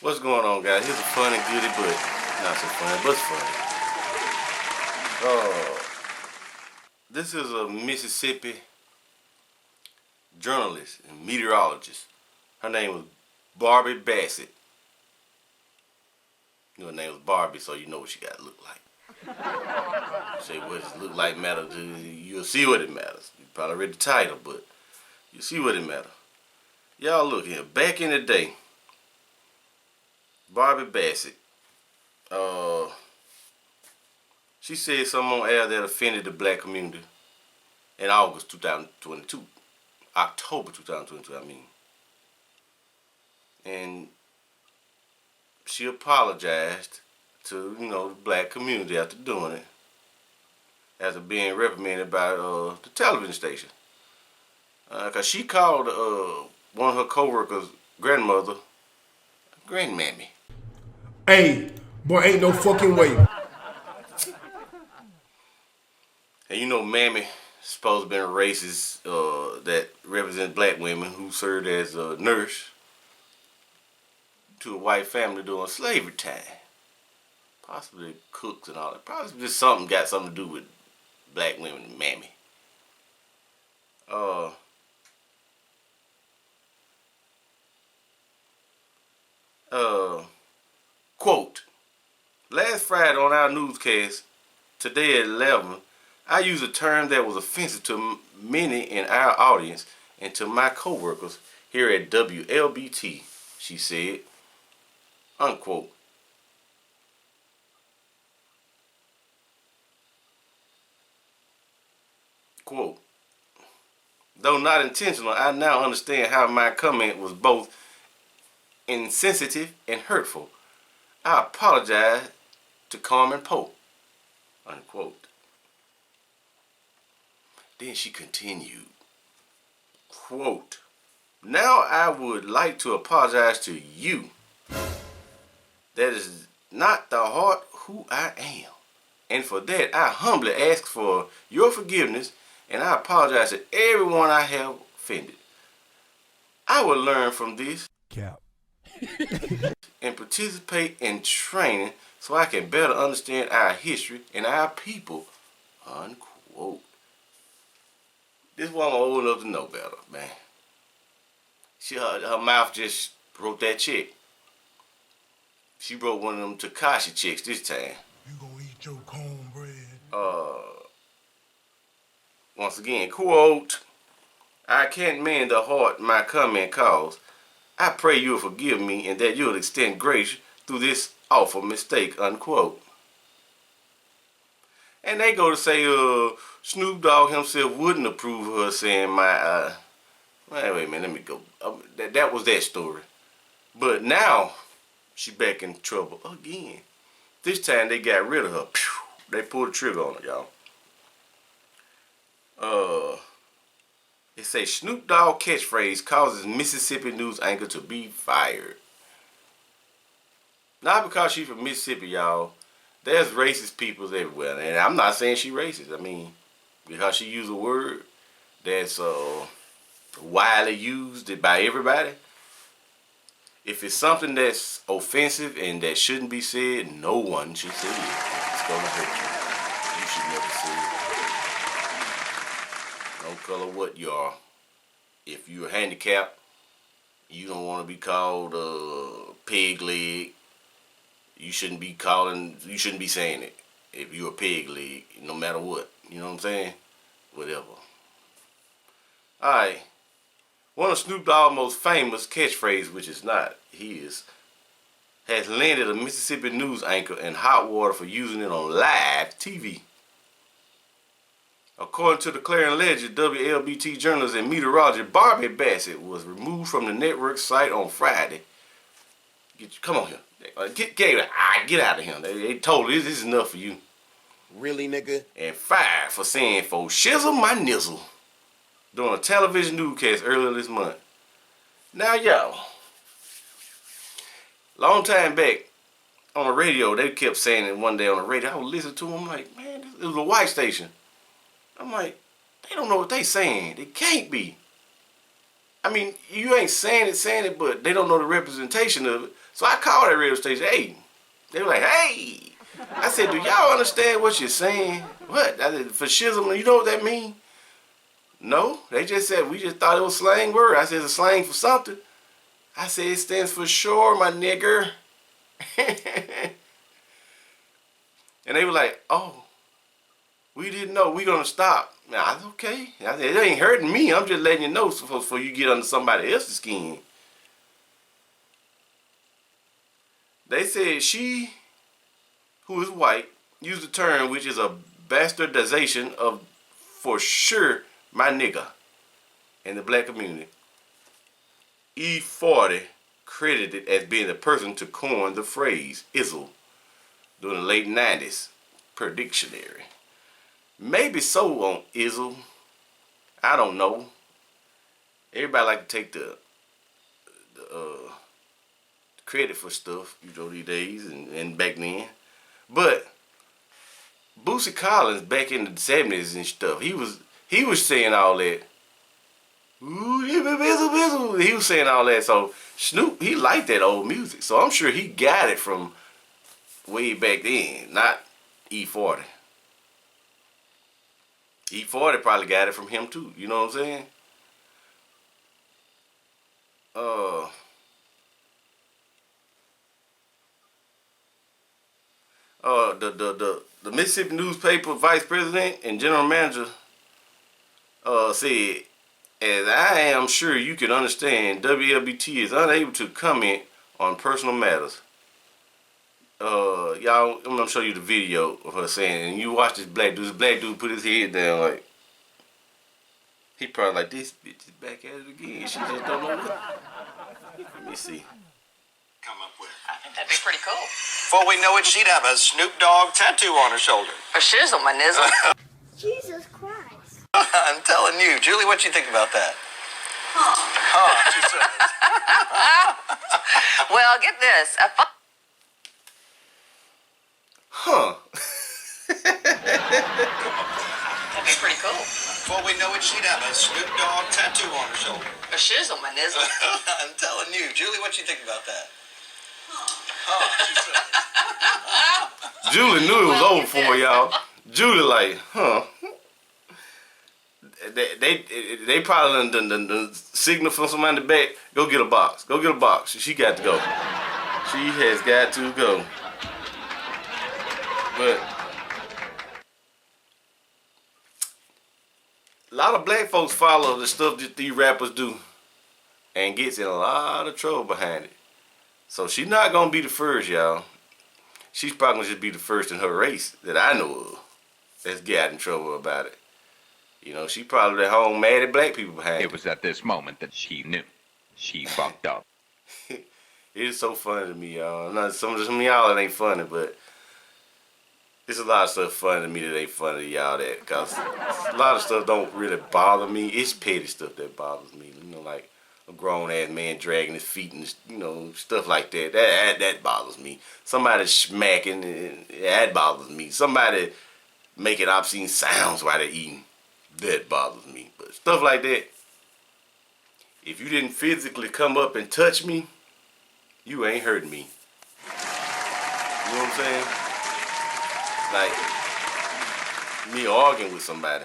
What's going on, guys? Here's a funny goodie, but not so funny, but it's funny. This is a Mississippi journalist and meteorologist. Her name was Barbie Bassett. You know, her name was Barbie, so you know what she got to look like. Say what it look like matters. You'll see what it matters. You probably read the title, but you see what it matters. Y'all look here. Back in the day, Barbie Bassett, she said something on air that offended the black community in August 2022. October 2022, I mean. And she apologized to, the black community after doing it. After being reprimanded by the television station. Because she called one of her co-workers' grandmother grandmammy. Hey, boy, ain't no fucking way. And mammy supposed to be a racist that represents black women who served as a nurse to a white family during slavery time. Possibly cooks and all that. Probably just got something to do with black women and mammy. Quote, last Friday on our newscast, today at 11, I used a term that was offensive to many in our audience and to my co-workers here at WLBT, she said, unquote. Quote, though not intentional, I now understand how my comment was both insensitive and hurtful. I apologize to Carmen Poe, unquote. Then she continued, quote, now I would like to apologize to you. That is not the heart who I am. And for that, I humbly ask for your forgiveness, and I apologize to everyone I have offended. I will learn from this. Cap. And participate in training so I can better understand our history and our people, unquote. This woman old enough to know better, man. Her mouth just wrote that check. She wrote one of them Takashi checks this time. You gonna eat your cornbread? Once again, quote, I can't mend the heart my comment caused. I pray you'll forgive me and that you'll extend grace through this awful mistake, unquote. And they go to say, Snoop Dogg himself wouldn't approve of her saying wait a minute, let me go. That was that story. But now, she back in trouble again. This time they got rid of her. They pulled the trigger on her, y'all. It says Snoop Dogg catchphrase causes Mississippi news anchor to be fired. Not because she's from Mississippi, y'all. There's racist peoples everywhere. And I'm not saying she racist. I mean, because she used a word that's widely used by everybody. If it's something that's offensive and that shouldn't be said, no one should say it. It's going to hurt you. You should never say it. No color what you are. If you're handicapped, you don't want to be called peg leg. You shouldn't be saying it. If you're a peg leg, no matter what. You know what I'm saying? Whatever. Alright. One of Snoop Dogg's most famous catchphrases, which is not his, has landed a Mississippi news anchor in hot water for using it on live TV. According to the Clarion Ledger, WLBT journalist and meteorologist Barbie Bassett was removed from the network site on Friday. Come on here. Get out of here. They told her this is enough for you. Really, nigga? And fired for saying "for shizzle my nizzle" during a television newscast earlier this month. Now, y'all, long time back on the radio, they kept saying it one day on the radio. I was listening to them, I'm like, man, it was a white station. I'm like, they don't know what they saying. They can't be. I mean, you ain't saying it, but they don't know the representation of it. So I called that radio station, hey. They were like, hey. I said, do y'all understand what you're saying? What? I said, for shizzle, you know what that mean? No. They just said, we just thought it was a slang word. I said, it's a slang for something. I said, it stands for sure, my nigger. And they were like, oh, we didn't know. We gonna stop. Now, I said, okay. I said, it ain't hurting me. I'm just letting you know before you get under somebody else's skin. They said she, who is white, used a term which is a bastardization of, for sure, my nigga in the black community. E40 credited as being the person to coin the phrase "izzle" during the late 90s, per dictionary. Maybe so on izzle. I don't know. Everybody like to take the credit for stuff, you know, these days and back then. But Boosie Collins back in the 70s and stuff, he was saying all that. Ooh, he was saying all that. So Snoop, he liked that old music. So I'm sure he got it from way back then, not E40. E40 probably got it from him too. You know what I'm saying? The Mississippi newspaper vice president and general manager said, as I am sure you can understand, WLBT is unable to comment on personal matters. Y'all, I'm gonna show you the video of her saying, and you watch this black dude. This black dude put his head down like, he probably like, this bitch is back at it again. She just don't know what. Let me see. Come up with. I think that'd be pretty cool. Before we know it, she'd have a Snoop Dogg tattoo on her shoulder. For shizzle, my nizzle. Jesus Christ. I'm telling you. Julie, what you think about that? She says. Well, get this. That'd be pretty cool. Before we know it, she'd have a Snoop Dogg tattoo on her shoulder. For shizzle, my nizzle. I'm telling you. Julie, what you think about that? She says. Julie knew it was over for y'all. Julie like, They probably done signal from somebody in the back. Go get a box. Go get a box. She got to go. She has got to go. But a lot of black folks follow the stuff that these rappers do and gets in a lot of trouble behind it. So she's not gonna be the first, y'all. She's probably gonna just be the first in her race that I know of that's got in trouble about it. You know, she probably at home mad at black people behind it. It was at this moment that she knew. She fucked up. It is so funny to me, y'all. Not some of y'all it ain't funny, but there's a lot of stuff funny to me that ain't funny to y'all that, cause a lot of stuff don't really bother me. It's petty stuff that bothers me. You know, like a grown ass man dragging his feet and, you know, stuff like that. That bothers me. Somebody smacking, that bothers me. Somebody making obscene sounds while they're eating, that bothers me. But stuff like that, if you didn't physically come up and touch me, you ain't hurting me. You know what I'm saying? Like me arguing with somebody.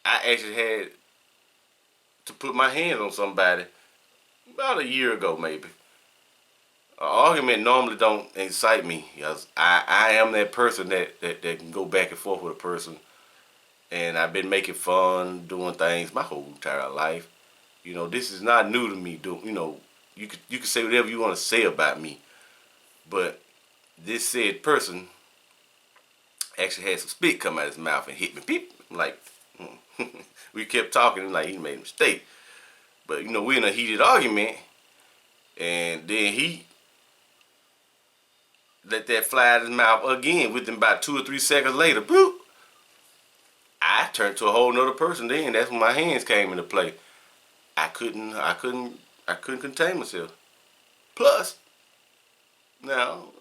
I actually had to put my hand on somebody about a year ago, maybe. An argument normally don't excite me, because I am that person that can go back and forth with a person, and I've been making fun, doing things my whole entire life. You know, this is not new to me. You know, you could say whatever you want to say about me, but this said person actually had some spit come out of his mouth and hit me. Peep. I'm like, we kept talking like he made a mistake. But, you know, we're in a heated argument, and then he let that fly out of his mouth again. Within about 2 or 3 seconds later, boop, I turned to a whole nother person. Then that's when my hands came into play. I couldn't contain myself. Plus, now,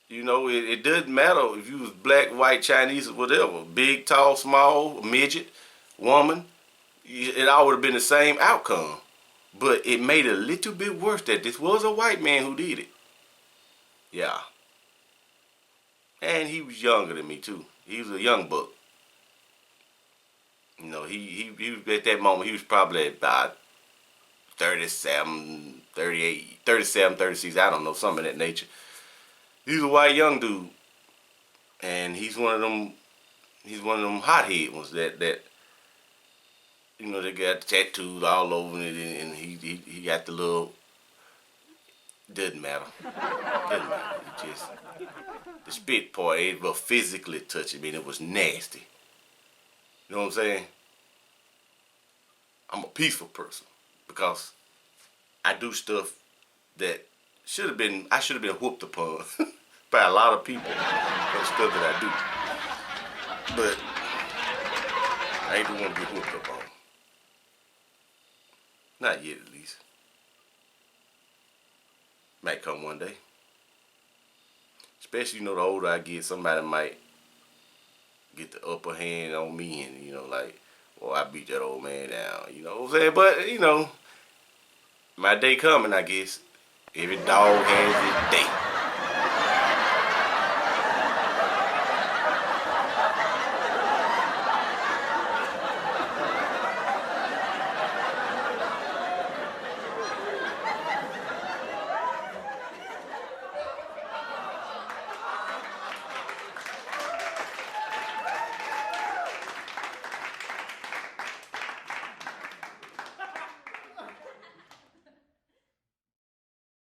you know, it doesn't matter if you was black, white, Chinese, or whatever, big, tall, small, midget, woman. it all would have been the same outcome. But it made it a little bit worse that this was a white man who did it. Yeah. And he was younger than me too. He was a young buck. You know, he was at that moment, he was probably about 37, 38, 37, 36, I don't know, something of that nature. He's a white young dude. And he's one of them hothead ones that you know, they got tattoos all over it, and he got the little, doesn't matter. Doesn't matter. It just, the spit part, it was physically touching me, and it was nasty. You know what I'm saying? I'm a peaceful person because I do stuff that I should have been whooped upon by a lot of people for the stuff that I do. But I ain't the one to get whooped up on. Not yet, at least. Might come one day. Especially, you know, the older I get, somebody might get the upper hand on me and, you know, like, well, I beat that old man down, you know what I'm saying? But, you know, my day coming, I guess. Every dog has its day.